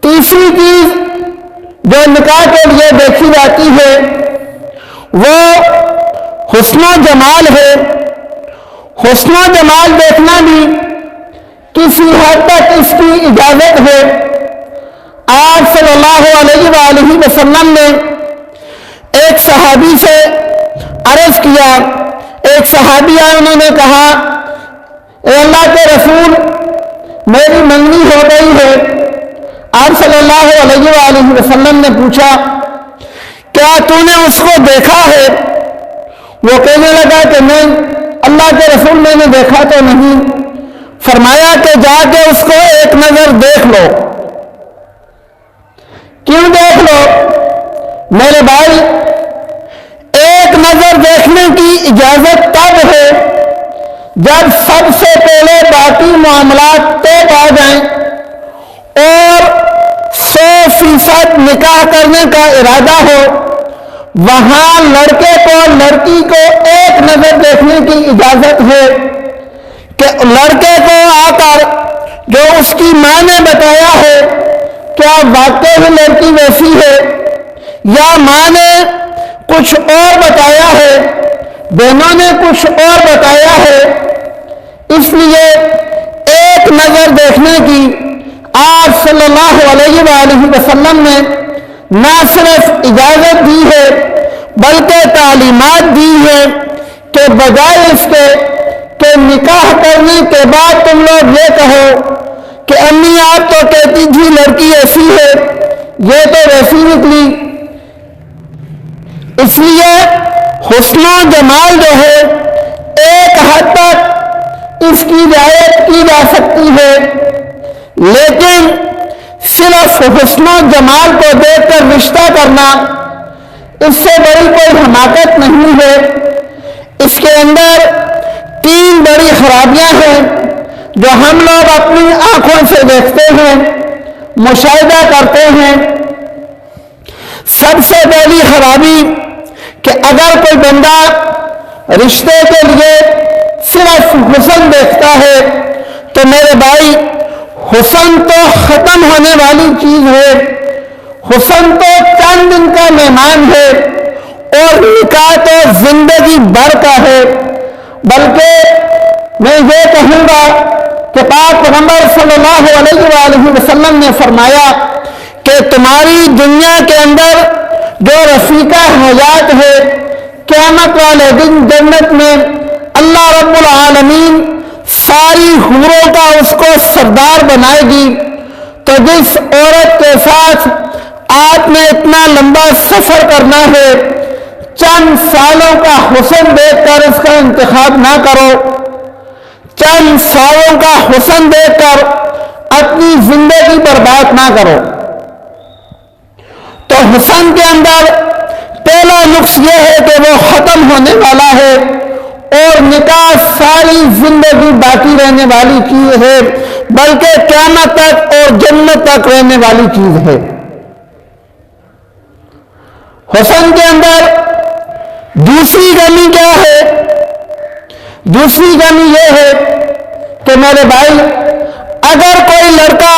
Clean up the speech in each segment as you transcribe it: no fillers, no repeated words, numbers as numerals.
تیسری چیز جو نکاح کے لیے دیکھی جاتی ہے وہ حسن و جمال ہے۔ حسن و جمال دیکھنا بھی کسی حد تک اس کی اجازت ہے۔ آپ صلی اللہ علیہ وآلہ وسلم نے ایک صحابی سے عرض کیا، ایک صحابی آئے، انہوں نے کہا اے اللہ کے رسول میری منگنی ہو گئی ہے۔ آپ صلی اللہ علیہ وآلہ وسلم نے پوچھا کیا تو نے اس کو دیکھا ہے؟ وہ کہنے لگا کہ نہیں اللہ کے رسول میں نے دیکھا تو نہیں۔ فرمایا کہ جا کے اس کو ایک نظر دیکھ لو۔ کیوں دیکھ لو؟ میرے بھائی ایک نظر دیکھنے کی اجازت تب ہے جب سب سے پہلے باقی معاملات طے آ جائیں اور 100% نکاح کرنے کا ارادہ ہو، وہاں لڑکے کو لڑکی کو ایک نظر دیکھنے کی اجازت ہے کہ لڑکے کو آ کر جو اس کی ماں نے بتایا ہے کیا واقعی لڑکی ویسی ہے یا ماں نے کچھ اور بتایا ہے، بہنوں نے کچھ اور بتایا ہے، اس لیے ایک نظر دیکھنے کی آپ صلی اللہ علیہ وآلہ وسلم نے نہ صرف اجازت دی ہے بلکہ تعلیمات دی ہے کہ بجائے اس کے کہ نکاح کرنے کے بعد تم لوگ یہ کہو کہ امی آپ تو کہتی تھی لڑکی ایسی ہے، یہ تو ویسی نکلی۔ اس لیے حسن و جمال جو ہے ایک حد تک اس کی رعایت کی جا سکتی ہے، لیکن صرف حسن و جمال کو دیکھ کر رشتہ کرنا اس سے بڑی کوئی حماقت نہیں ہے۔ اس کے اندر 3 بڑی خرابیاں ہیں جو ہم لوگ اپنی آنکھوں سے دیکھتے ہیں، مشاہدہ کرتے ہیں۔ سب سے پہلی خرابی کہ اگر کوئی بندہ رشتے کے لیے صرف حسن دیکھتا ہے تو میرے بھائی حسن تو ختم ہونے والی چیز ہے، حسن تو چند دن کا مہمان ہے اور نکاح تو زندگی بھر کا ہے۔ بلکہ میں یہ کہوں گا کہ پاک پیغمبر صلی اللہ علیہ وآلہ وسلم نے فرمایا کہ تمہاری دنیا کے اندر جو رفیقہ حیات ہے قیامت والے دن جنت میں اللہ رب العالمین ساری حوروں کا اس کو سردار بنائے گی۔ تو جس عورت کے ساتھ آپ نے اتنا لمبا سفر کرنا ہے، چند سالوں کا حسن دیکھ کر اس کا انتخاب نہ کرو، چند سالوں کا حسن دیکھ کر اپنی زندگی برباد نہ کرو۔ تو حسن کے اندر پہلا نقص یہ ہے کہ وہ ختم ہونے والا ہے اور نکاح ساری زندگی باقی رہنے والی چیز ہے، بلکہ قیامت تک اور جنت تک رہنے والی چیز ہے۔ حسن کے اندر دوسری کمی کیا ہے؟ دوسری کمی یہ ہے کہ میرے بھائی اگر کوئی لڑکا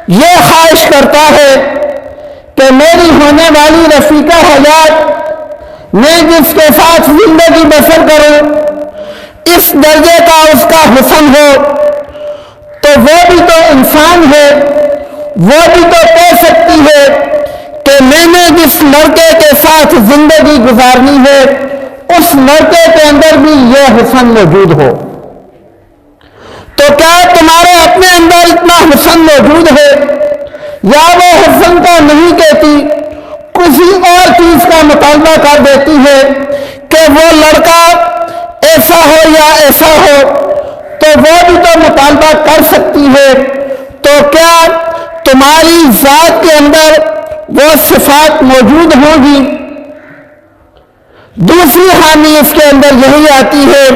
یہ خواہش کرتا ہے کہ میری ہونے والی رفیقہ حیات میں جس کے ساتھ زندگی بسر کروں اس درجے کا اس کا حسن ہو، تو وہ بھی تو انسان ہے، وہ بھی تو کہہ سکتی ہے کہ میں نے جس لڑکے کے ساتھ زندگی گزارنی ہے اس لڑکے کے اندر بھی یہ حسن موجود ہو۔ تو کیا تمہارے اپنے اندر اتنا حسن موجود ہے یا وہ حسن کا نہیں کہتی، کسی اور چیز کا مطالبہ کر دیتی ہے کہ وہ لڑکا ایسا ہو یا ایسا ہو، تو وہ بھی تو مطالبہ کر سکتی ہے۔ تو کیا تمہاری ذات کے اندر وہ صفات موجود ہوں گی؟ دوسری خامی اس کے اندر یہی آتی ہے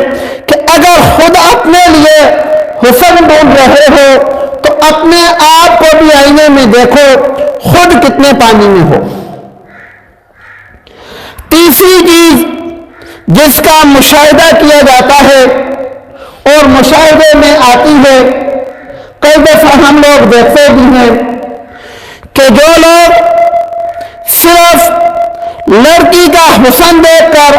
کہ اگر خود اپنے لیے حسن ڈھونڈ رہے ہو تو اپنے آپ کو بھی آئینے میں دیکھو خود کتنے پانی میں ہو۔ تیسری چیز جس کا مشاہدہ کیا جاتا ہے اور مشاہدے میں آتی ہے، کئی دفعہ ہم لوگ دیکھتے بھی ہیں کہ جو لوگ صرف لڑکی کا حسن دیکھ کر،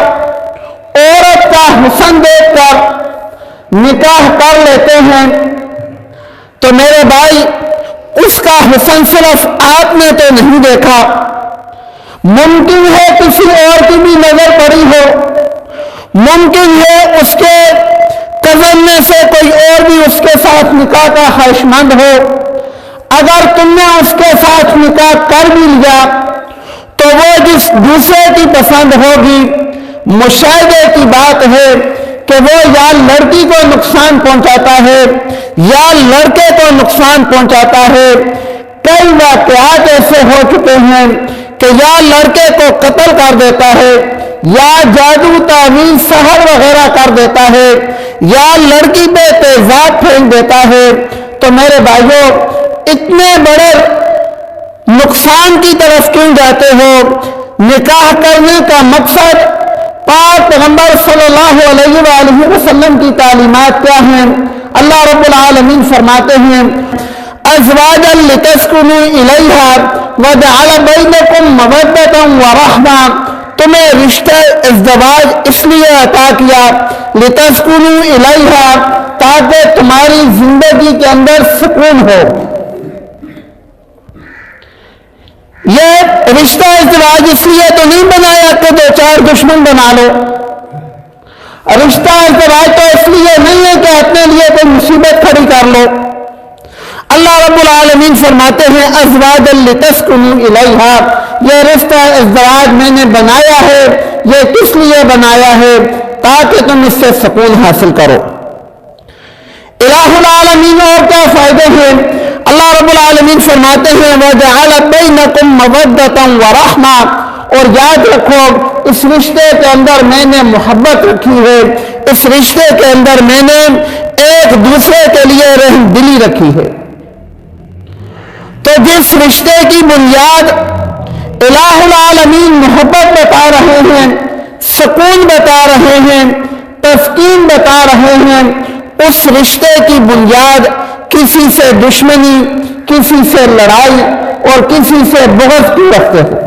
عورت کا حسن دیکھ کر نکاح کر لیتے ہیں، تو میرے بھائی اس کا حسن صرف آپ نے تو نہیں دیکھا، ممکن ہے کسی اور کی بھی نظر پڑی ہو، ممکن ہے اس کے کزن میں سے کوئی اور بھی اس کے ساتھ نکاح کا خواہشمند ہو۔ اگر تم نے اس کے ساتھ نکاح کر بھی لیا تو وہ جس دوسرے کی پسند ہوگی، مشاہدے کی بات ہے کہ وہ یا لڑکی کو نقصان پہنچاتا ہے یا لڑکے کو نقصان پہنچاتا ہے۔ کئی واقعات ایسے ہو چکے ہیں کہ یا لڑکے کو قتل کر دیتا ہے، یا جادو تعویذ سحر وغیرہ کر دیتا ہے، یا لڑکی پہ تیزاب پھینک دیتا ہے۔ تو میرے بھائیوں، اتنے بڑے نقصان کی طرف کیوں جاتے ہو؟ نکاح کرنے کا مقصد پاک پیغمبر صلی اللہ علیہ وآلہ وسلم کی تعلیمات کیا ہیں؟ اللہ رب العالمین فرماتے ہیں ازواجا لتسکنوا الیہا وجعل بینکم مودۃ ورحمہ، تمہیں رشتہ ازدواج اس لیے عطا کیا لتسکنوا الیہا، تاکہ تمہاری زندگی کے اندر سکون ہو۔ یہ رشتہ ازدواج اس لیے تو نہیں بنایا کہ دو چار دشمن بنا لو، رشتہ ازدواج تو اس لیے نہیں ہے کہ اپنے لیے کوئی مصیبت کھڑی کر لو۔ اللہ رب العالمین فرماتے ہیں ازواجا لتسکنوا الیہا، یہ رشتہ ازدواج میں نے بنایا ہے، یہ کس لیے بنایا ہے؟ تاکہ تم اس سے سکون حاصل کرو۔ الہ العالمین اور کیا فائدے ہیں؟ اللہ رب العالمین فرماتے ہیں وَجَعَلَ بَيْنَكُمْ مَوَدَّةً وَرَحْمَةً، اور یاد رکھو اس رشتے کے اندر میں نے محبت رکھی ہے، اس رشتے کے اندر میں نے ایک دوسرے کے لیے رحم دلی رکھی ہے۔ تو جس رشتے کی بنیاد الہ العالمین محبت بتا رہے ہیں، سکون بتا رہے ہیں، تسکین بتا رہے ہیں، اس رشتے کی بنیاد کسی سے دشمنی، کسی سے لڑائی اور کسی سے بغض کی رکھتے ہیں۔